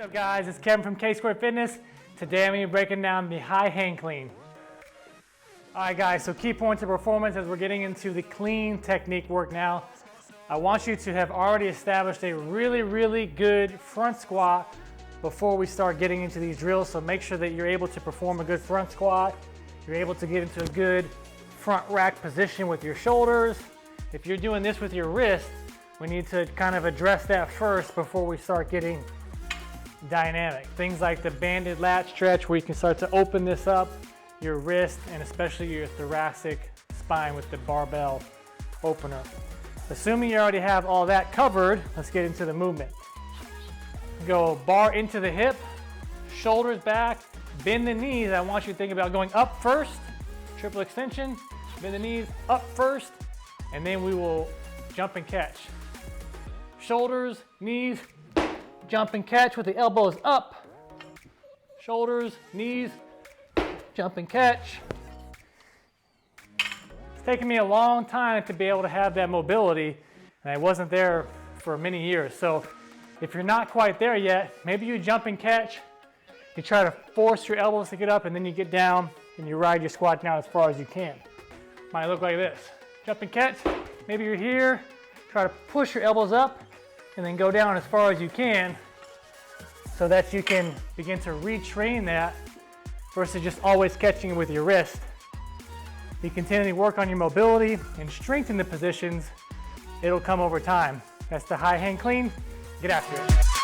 What's up guys, it's Kevin from K-Square Fitness. Today I'm going to be breaking down the high hang clean. Alright guys, so key points of performance as we're getting into the clean technique work now. I want you to have already established a really good front squat before we start getting into these drills. So make sure that you're able to perform a good front squat. You're able to get into a good front rack position with your shoulders. If you're doing this with your wrist, we need to kind of address that first before we start getting dynamic. Things like the banded lat stretch, where you can start to open this up, your wrist and especially your thoracic spine with the barbell opener. Assuming you already have all that covered, let's get into the movement. Go bar into the hip, shoulders back, bend the knees. I want you to think about going up first, triple extension, bend the knees up first, and then we will jump and catch. Shoulders, knees, jump and catch with the elbows up. Shoulders, knees, jump and catch. It's taken me a long time to be able to have that mobility, and I wasn't there for many years. So if you're not quite there yet, maybe you jump and catch. You try to force your elbows to get up, and then you get down and you ride your squat down as far as you can. Might look like this. Jump and catch. Maybe you're here. Try to push your elbows up and then go down as far as you can so that you can begin to retrain that versus just always catching it with your wrist. You continually work on your mobility and strengthen the positions. It'll come over time. That's the high hang clean. Get after it.